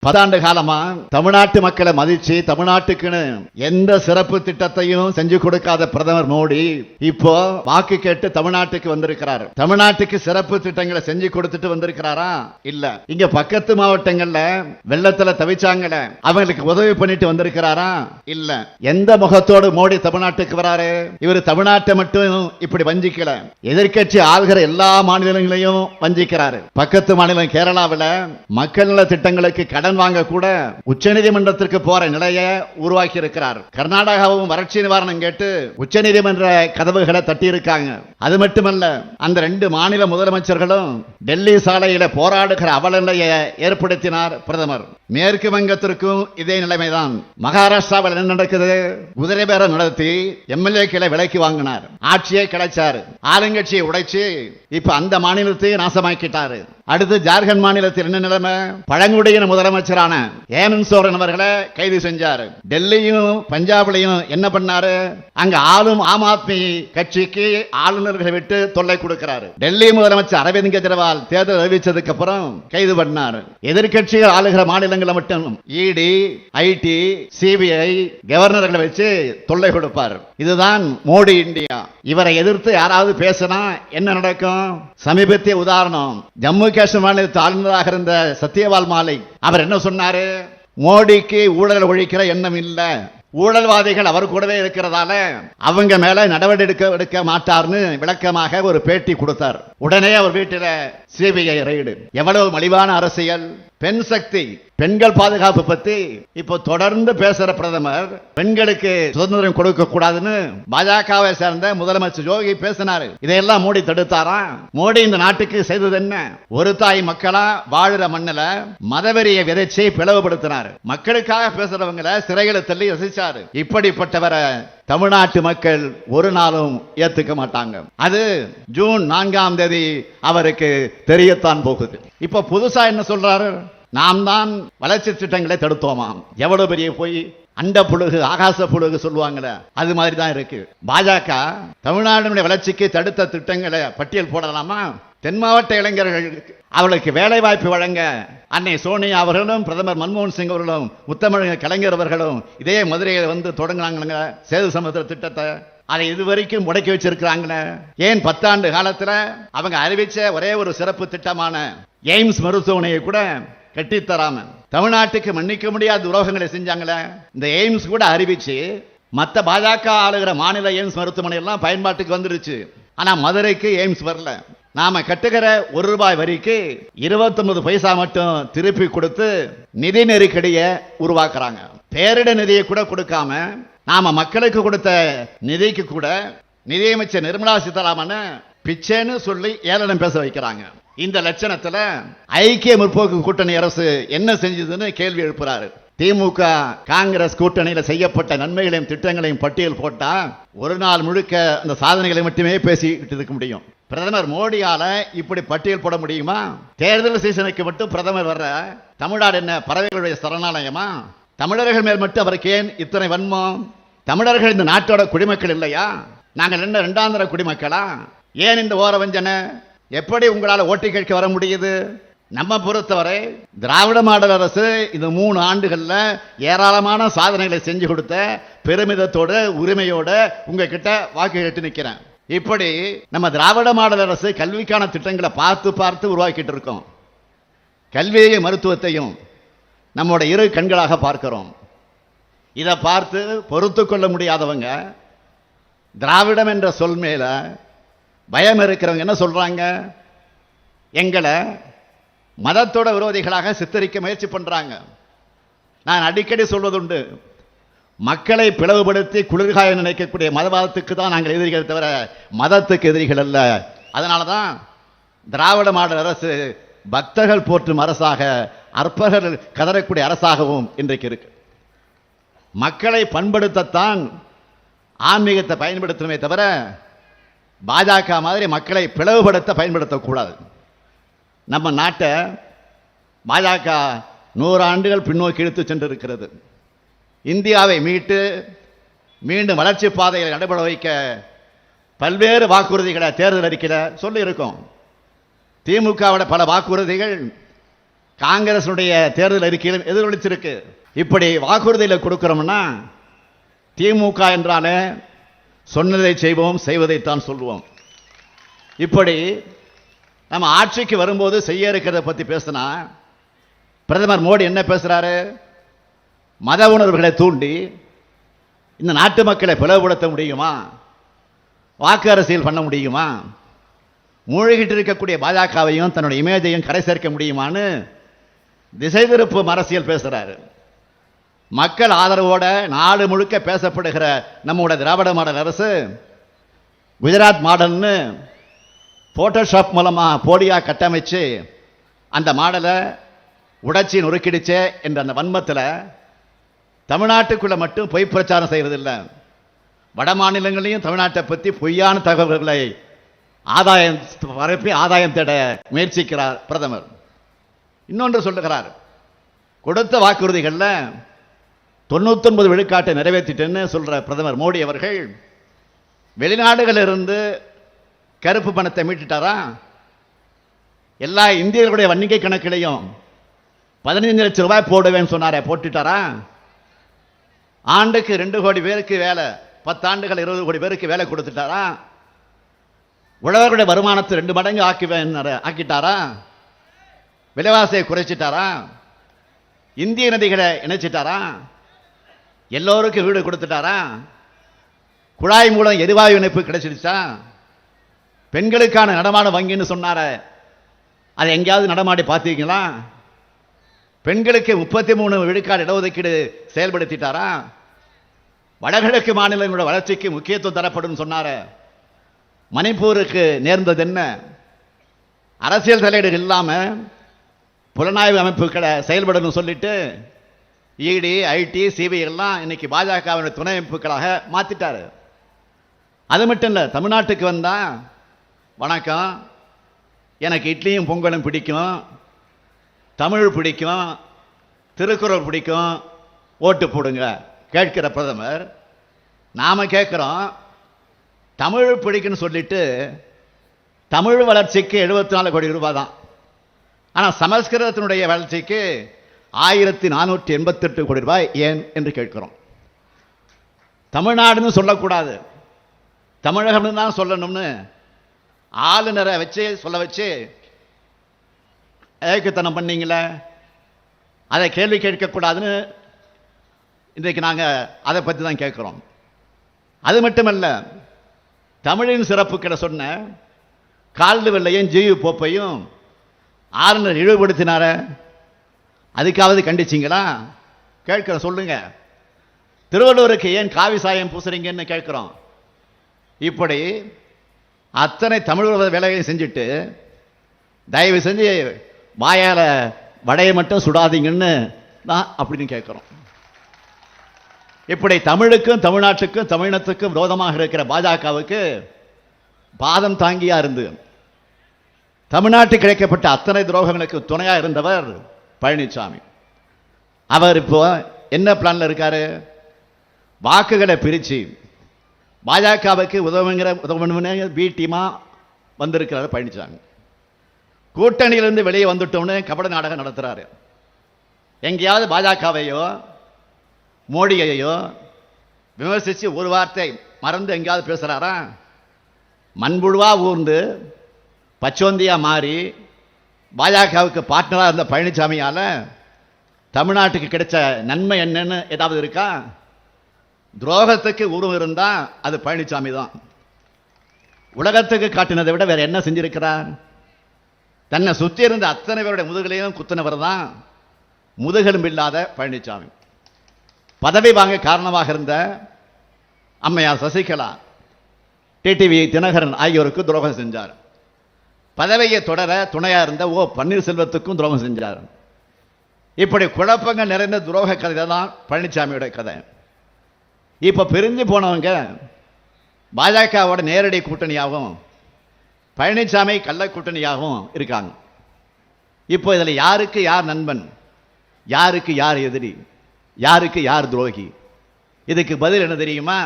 10 காலமா தமிழ்நாட்டு மக்களை மதிச்சு தமிழ்நாட்டுக்குன்னு எந்த சிறப்பு திட்டத்தையும் செஞ்சு கொடுக்காத பிரதமர் மோடி இப்போ வாக்கு கேட்டு தமிழ்நாட்டுக்கு வந்திருக்கிறார். தமிழ்நாட்டுக்கு சிறப்பு திட்டங்களை செஞ்சு கொடுத்துட்டு வந்திருக்கிறாரா? இல்ல. இங்க பக்கத்து மாவட்டங்கள்ல வெள்ளத்துல தவிச்சாங்கல, அவங்களுக்கு உதவி பண்ணிட்டு வந்திருக்கிறாரா? இல்ல. எந்த முகத்தோடு மோடி தமிழ்நாட்டுக்கு வராரு? இவர் தமிழ்நாட்டை மட்டும் இப்படி வஞ்சிக்கல, எதிர்கட்சி ஆள்கிற எல்லா மாநிலங்களையும் வஞ்சிக்கிறாரு. பக்கத்து மாநிலம் கேரளாவில் மக்கள் நல திட்டங்களுக்கு கடன் வாங்க கூட உச்சநீதிமன்றத்திற்கு போற நிலையை உருவாக்கி இருக்கிறார். கர்நாடகாவும் வறட்சி நிவாரணம் கேட்டு உச்சநீதிமன்ற கதவுகளை தட்டி இருக்காங்க. அது மட்டுமல்ல, அந்த 2 மாநில முதலமைச்சர்களும் டெல்லி சாலையில போராடுகிற அவலநிலையை ஏற்படுத்தினார் பிரதமர். மேற்கு வங்கத்திற்கும் இதே நிலைமைதான். மகாராஷ்டிராவில் என்ன நடக்குது? குதிரை பேரம் நடத்தி எம்எல்ஏக்களை விலைக்கு வாங்கினார், ஆட்சியை கிடைச்சார், ஆளுங்கட்சியை உடைச்சு இப்ப அந்த மாநிலத்தை நாசமாக்கிட்டாரு. அடுத்து ஜார்க்கண்ட் மாநிலத்தில் என்ன நிலைமை? பழங்குடியின முதலமைச்சரான ஹேமந்த் சோரன் அவர்களை கைது செஞ்சாரு. டெல்லியும் பஞ்சாப்லையும் என்ன பண்ணாரு? அங்க ஆளும் ஆம் ஆத்மி கட்சிக்கு ஆளுநர்களை விட்டு தொல்லை கொடுக்கிறாரு. டெல்லி முதலமைச்சர் அரவிந்த் கெஜ்ரிவால் தேர்தல் அறிவிச்சதுக்கு அப்புறம் கைது பண்ணாரு. எதிர்கட்சிகள் ஆளுகிற மாநிலங்களை மட்டும் இடி, ஐடி, சிபிஐ கவர்னர்களை வச்சு தொல்லை கொடுப்பார். இதுதான் மோடி இந்தியா. இவரை எதிர்த்து யாராவது பேசினா என்ன நடக்கும்? சமீபத்திய உதாரணம், ஜம்மு காஷ்மீர் மாநிலத்தில் ஆளுநராக இருந்த சத்யபால் மாலிக். அவர் என்ன சொன்னாரு? மோடிக்கு ஊழல் ஒழிக்கிற எண்ணம் இல்ல, ஊழல்வாதிகள் அவர் கூடவே இருக்கிறதால அவங்க மேல நடவடிக்கை எடுக்க மாட்டார்னு விளக்கமாக ஒரு பேட்டி கொடுத்தார். உடனே அவர் வீட்டில் சிபிஐ ரைடு. எவ்வளவு மலிவான அரசியல்! பெண் சக்தி, பெண்கள் பாதுகாப்பு பத்தி இப்போ தொடர்ந்து பேசுற பிரதமர் பெண்களுக்கு சுதந்திரம் கொடுக்க கூடாதுன்னு பாஜகவை சேர்ந்த முதலமைச்சர் யோகி பேசினாரு. இதையெல்லாம் மோடி தடுத்தாரா? மோடி இந்த நாட்டுக்கு செய்தது என்ன? ஒரு தாய் மக்களா வாழுற மண்ணில மதவெறியை விதைச்சி பிளவுபடுத்தினார். மக்களுக்காக பேசுறவங்களை சிறைகளை தள்ளி ரசிச்சாரு. இப்படிப்பட்டவரை தமிழ்நாட்டு மக்கள் ஒரு நாளும் ஏத்துக்க மாட்டாங்க. அது ஜூன் 4ஆம் தேதி அவருக்கு தெரியத்தான் போகுது. இப்ப புதுசா என்ன சொல்றாரு? நாம் தான் வளர்ச்சி திட்டங்களை தடுத்தோமாம். எவ்வளவு பெரிய போய்! அண்ட புழுகு ஆகாச புழுகு சொல்லுவாங்களே, அது மாதிரி தான் இருக்கு. பாஜக தமிழ்நாடு வளர்ச்சிக்கு தடுத்த திட்டங்களை பட்டியல் போடலாமா? தென் மாவட்ட இளைஞர்களுக்கு அவளுக்கு வேலை வாய்ப்பு வழங்க அன்னை சோனியா அவர்களும் பிரதமர் மன்மோகன் சிங் அவர்களும் முத்தமிழ் கலைஞர் அவர்களும் இதே மதுரையில் வந்து தொடங்கினாங்க சேது சமுத்திர திட்டத்தை. அதை இதுவரைக்கும் முடக்கி வச்சிருக்கிறாங்களே. ஏன் 10 ஆண்டு காலத்தில் அவங்க அறிவிச்ச ஒரே ஒரு சிறப்பு திட்டமான எய்ம்ஸ் மருத்துவமனையை கூட கட்டித்தராம தமிழ்நாட்டுக்கு மன்னிக்க முடியாத துரோகங்களை செஞ்சாங்களே. இந்த எய்ம்ஸ் கூட அறிவிச்சு மற்ற பாஜக ஆளுகிற மாநில எய்ம்ஸ் மருத்துவமனை எல்லாம் பயன்பாட்டுக்கு வந்துருச்சு. ஆனா மதுரைக்கு எய்ம்ஸ் வரல. நாம கட்டுகிற ₹1 வரிக்கு 29 பைசா மட்டும் திருப்பி கொடுத்து நிதி நெருக்கடியை உருவாக்குறாங்க. பேரிட நிதியை கூட கொடுக்காம நாம மக்களுக்கு கொடுத்த நிதிக்கு கூட நிதியமைச்சர் நிர்மலா சீதாராமன் பிச்சைன்னு சொல்லி ஏளனம் பேச வைக்கிறாங்க. இந்த லட்சணத்துல ஐக்கிய முற்போக்கு கூட்டணி அரசு என்ன செஞ்சதுன்னு கேள்வி எழுப்புறாரு. திமுக காங்கிரஸ் கூட்டணியில் செய்யப்பட்ட நன்மைகளையும் திட்டங்களையும் பட்டியல் போட்டா ஒரு நாள் முழுக்க அந்த சாதனைகளை மட்டுமே பேசிக்கிட்டு இருக்க முடியும். பிரதமர் மோடியால இப்படி பட்டியல் போட முடியுமா? தேர்தல் சீசனுக்கு மட்டும் பிரதமர் வர்ற தமிழ்நாடு என்ன பறவைகளுடைய சரணாலயமா? தமிழர்கள் மேல் மட்டும் அவருக்கு ஏன் இத்தனை வன்மம்? தமிழர்கள் இந்த நாட்டோட குடிமக்கள் இல்லையா? நாங்கள் என்ன 2ஆம் தர குடிமக்களா? ஏன் இந்த ஓர வஞ்சனை? எப்படி உங்களால் ஓட்டு கேட்க வர முடியுது? நம்ம பொறுத்தவரை திராவிட மாடல் அரசு இந்த 3 ஆண்டுகள்ல ஏராளமான சாதனைகளை செஞ்சு கொடுத்த பெருமிதத்தோட உரிமையோட உங்ககிட்ட வாக்கு கேட்டு நிற்கிறேன். இப்படி நம்ம திராவிட மாடல் அரசு கல்விக்கான திட்டங்களை பார்த்து பார்த்து உருவாக்கிட்டு இருக்கோம். கல்வியையும் மருத்துவத்தையும் நம்மோட இரு கண்களாக பார்க்கிறோம். இதை பார்த்து பொறுத்து கொள்ள முடியாதவங்க, திராவிடம் என்ற சொல் மேல பயம் இருக்கிறவங்க என்ன சொல்றாங்க? எங்களை மதத்தோட விரோதிகளாக சித்தரிக்க முயற்சி பண்றாங்க. நான் அடிக்கடி சொல்வதுண்டு, மக்களை பிளவுபடுத்தி குளிர்காய நினைக்கக்கூடிய மதவாதத்துக்கு தான் நாங்கள் எதிரிகள் தவிர மதத்துக்கு எதிரிகள் அல்ல. அதனாலதான் திராவிட மாடல் அரசு பக்தர்கள் போற்றும் அரசாக, அற்பர்கள் கதறக்கூடிய அரசாகவும் இன்றைக்கு இருக்கு. மக்களை பண்படுத்தத்தான் ஆன்மீகத்தை பயன்படுத்தணுமே தவிர பாஜக மாதிரி மக்களை பிளவுபடுத்த பயன்படுத்தக்கூடாது. நம்ம நாட்டை பாஜக 100 ஆண்டுகள் பின்னோக்கி இழுத்து சென்றிருக்கிறது. இந்தியாவை மீட்டு மீண்டும் வளர்ச்சி பாதைகளை நடைபெற வைக்க பல்வேறு வாக்குறுதிகளை தேர்தல் அறிக்கையில் சொல்லி இருக்கோம். திமுகவோட பல வாக்குறுதிகள் காங்கிரசுடைய தேர்தல் அறிக்கையில் எதிரொலிச்சிருக்கு. இப்படி வாக்குறுதியில கொடுக்கிறோம்னா திமுக என்றாலே சொன்னதை செய்வோம், செய்வதைத்தான் சொல்லுவோம். இப்படி நம்ம ஆட்சிக்கு வரும்போது செய்ய இருக்கிறத பத்தி பேசினா பிரதமர் மோடி என்ன பேசுறாரு? மத உணர்வுகளை தூண்டி இந்த நாட்டு மக்களை பிளவுபடுத்த முடியுமா? வாக்கு அரசியல் பண்ண முடியுமா? மூழ்கிட்டு இருக்கக்கூடிய பாஜகவையும் தன்னுடைய இமேஜையும் கரை சேர்க்க முடியுமான்னு திசை திருப்பும் அரசியல் பேசுறாரு. மக்கள் ஆதரவோட நாடு முழுக்க பேசப்படுகிற நம்முடைய திராவிட மாடல் அரசு குஜராத் மாடல்னு போட்டோஷாப் மூலமா போலியா கட்டமைச்சு அந்த மாடலை உடைச்சி நொறுக்கிடுச்சே என்ற அந்த வன்மத்தில் தமிழ்நாட்டுக்குள்ள மட்டும் பொய் பிரச்சாரம் செய்வதில்லை, வட மாநிலங்களையும் தமிழ்நாட்டை பற்றி பொய்யான தகவல்களை ஆதாயம் தேட முயற்சிக்கிறார் பிரதமர். இன்னொன்று சொல்லுகிறார், கொடுத்த வாக்குறுதிகளில் 99 விழுக்காட்டை நிறைவேற்றிட்டேன்னு சொல்ற பிரதமர் மோடி அவர்கள் வெளிநாடுகளிலிருந்து கருப்பு பணத்தை மீட்டுட்டாரா? எல்லா இந்தியர்களுடைய வணிகை கணக்கிலையும் 15 லட்சம் ரூபாய் போடுவேன்னு சொன்னாரே, போட்டுட்டாரா? ஆண்டுக்கு 2 கோடி பேருக்கு வேலை, 10 ஆண்டுகள் 20 கோடி பேருக்கு வேலை கொடுத்துட்டாரா? உழவர்களுடைய வருமானத்தை 2 மடங்கு ஆக்கிட்டாரா? விலைவாசியை குறைச்சிட்டாரா? இந்திய நதிகளை இணைச்சிட்டாரா? எல்லோருக்கும் வீடு கொடுத்துட்டாரா? குழாய் மூலம் எரிவாயு இணைப்பு கிடைச்சிடுச்சா? பெண்களுக்கான நடமாட வங்கின்னு சொன்னார, அதை எங்கேயாவது நடமாடி பார்த்தீங்களா? பெண்களுக்கு 33 விழுக்காடு இடஒதுக்கீடு செயல்படுத்திட்டாரா? வடகிழக்கு மாநிலங்களோட வளர்ச்சிக்கு முக்கியத்துவம் தரப்படும் சொன்னார, மணிப்பூருக்கு நேர்ந்தது என்ன? அரசியல் தலையீடு இல்லாம புலனாய்வு அமைப்புகளை செயல்படணும் சொல்லிட்டு இடி, ஐடி, சிபிஐ எல்லாம் இன்னைக்கு பாஜகவினுடைய துணை அமைப்புகளாக மாத்திட்டாரு. அது மட்டும் இல்ல, தமிழ்நாட்டுக்கு வந்தா வணக்கம், எனக்கு இட்லியும் பொங்கலும் பிடிக்கும், தமிழ் பிடிக்கும், திருக்குறள் பிடிக்கும், ஓட்டு போடுங்க கேட்கிற பிரதமர், நாம கேட்கிறோம் தமிழ் பிடிக்குன்னு சொல்லிட்டு தமிழ் வளர்ச்சிக்கு 74 கோடி ரூபாய் தான், ஆனா சமஸ்கிருதத்தினுடைய வளர்ச்சிக்கு 1488 கோடி ரூபாய் ஏன் என்று கேட்கிறோம். தமிழ்நாடுன்னு சொல்லக்கூடாது, தமிழகம் தான் சொல்லணும்னு ஆளுநரை வச்சு சொல்ல வச்சு ஏகத்தனம் பண்ணீங்களே, அதை கேள்வி கேட்கக்கூடாதுன்னு இன்றைக்கு நாங்கள் அதை பற்றி தான் கேட்குறோம். அது மட்டுமல்ல, தமிழின் சிறப்புக்களை சொன்ன கால்டு வெள்ளையும் ஜியு போப்பையும் ஆளுநர் இழிவுபடுத்தினார, அதுக்காவது கண்டிச்சிங்களா? கேட்கிற சொல்லுங்க. திருவள்ளுவருக்கு ஏன் காவி சாயம் பூசுறீங்கன்னு கேட்கிறோம். இப்படி அத்தனை தமிழ் வேலையை செஞ்சுட்டு தயவு செஞ்சு வாயால வடையை மட்டும் சுடாதீங்கன்னு தான் அப்படின்னு கேட்கிறோம். இப்படி தமிழுக்கும் தமிழ்நாட்டுக்கும் தமிழினத்துக்கும் விரோதமாக இருக்கிற பாஜகவுக்கு பாதம் தாங்கியா இருந்து தமிழ்நாட்டுக்கு கிடைக்கப்பட்ட அத்தனை துரோகங்களுக்கு துணையா இருந்தவர் பழனிசாமி. அவர் இப்போ என்ன பிளான்ல இருக்காரு? வாக்குகளை பிரிச்சு பாஜகவுக்கு உதவுங்கிற பி டீமா வந்திருக்கிறார் பழனிசாமி. கூட்டணியிலிருந்து வெளியே வந்துட்டோம்னு கபட நாடகம் நடத்துறாரு. எங்கேயாவது பாஜகவையோ மோடியையோ விமர்சிச்சு ஒரு வார்த்தை மறந்து எங்கேயாவது பேசுறாரா? மண்புழுவா ஊர்ந்து பச்சோந்தியா மாறி பாஜகவுக்கு பார்ட்னரா இருந்த பழனிசாமியால தமிழ்நாட்டுக்கு கிடைச்ச நன்மை என்னன்னு ஏதாவது இருக்கா? துரோகத்துக்கு உருவம் இருந்தா அது பழனிசாமி தான். உலகத்துக்கு காட்டினதை விட வேற என்ன செஞ்சிருக்கிறார்? தன்னை சுற்றி இருந்த அத்தனை பேருடைய முதுகலையும் குத்தினவர் தான் முதுகெலும்பு இல்லாத பழனிசாமி. பதவி வாங்க காரணமாக இருந்த அம்மையார் சசிகலா, டிடிவி தினகரன் ஆகியோருக்கு துரோகம் செஞ்சார். பதவியை தொடர துணையா இருந்த ஓ பன்னீர்செல்வத்துக்கும் துரோகம் செஞ்சார். இப்படி குழப்பங்கள் நிறைந்த துரோக கதை தான் பழனிசாமியோட கதை. இப்ப பிரிஞ்சு போனவங்க பாஜகவோட நேரடி கூட்டணியாகவும் பழனிசாமி கள்ள கூட்டணியாகவும் இருக்காங்க. இப்போ இதுல யாருக்கு யார் நண்பன், யாருக்கு யார் எதிரி, யாருக்கு யார் துரோகி? இதுக்கு பதில் என்ன தெரியுமா?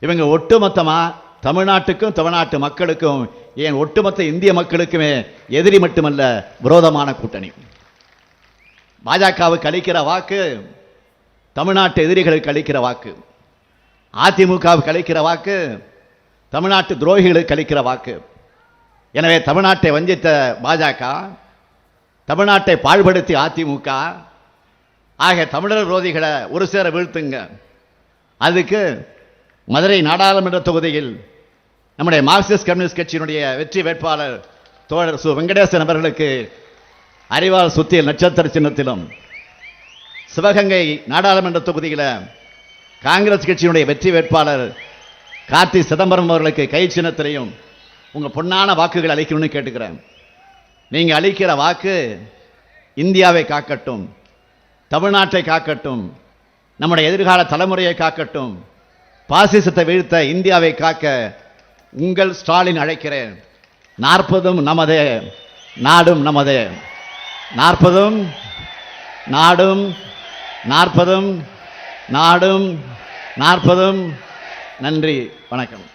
இவங்க ஒட்டுமொத்தமா தமிழ்நாட்டுக்கும் தமிழ்நாட்டு மக்களுக்கும், ஏன் ஒட்டுமொத்த இந்திய மக்களுக்குமே எதிரி மட்டுமல்ல, விரோதமான கூட்டணி. பாஜகவுக்கு அளிக்கிற வாக்கு தமிழ்நாட்டு எதிரிகளுக்கு அளிக்கிற வாக்கு, அதிமுகவுக்கு அளிக்கிற வாக்கு தமிழ்நாட்டு துரோகிகளுக்கு அளிக்கிற வாக்கு. எனவே தமிழ்நாட்டை வஞ்சித்த பாஜக, தமிழ்நாட்டை பாழ்படுத்தி அதிமுக, ஆக தமிழர் விரோதிகளை ஒரு சேர வீழ்த்துங்க. அதுக்கு மதுரை நாடாளுமன்ற தொகுதியில் நம்முடைய மார்க்சிஸ்ட் கம்யூனிஸ்ட் கட்சியினுடைய வெற்றி வேட்பாளர் தோழர் சு வெங்கடேசன் அவர்களுக்கு அறிவால் சுத்தியல் நட்சத்திர சின்னத்திலும், சிவகங்கை நாடாளுமன்ற தொகுதியில் காங்கிரஸ் கட்சியினுடைய வெற்றி வேட்பாளர் கார்த்தி சிதம்பரம் அவர்களுக்கு கை சின்னத்திலையும் உங்க பொன்னான வாக்குகள் அளிக்கணும்னு கேட்டுக்கிறேன். நீங்க அளிக்கிற வாக்கு இந்தியாவை காக்கட்டும், தமிழ்நாட்டை காக்கட்டும், நம்முடைய எதிர்கால தலைமுறையை காக்கட்டும், பாசிசத்தை வீழ்த்த இந்தியாவை காக்க உங்கள் ஸ்டாலின் அழைக்கிறேன். 40 நமதே, நாடும் நமதே. 40 நாடும், 40 நாடும், 40. நன்றி, வணக்கம்.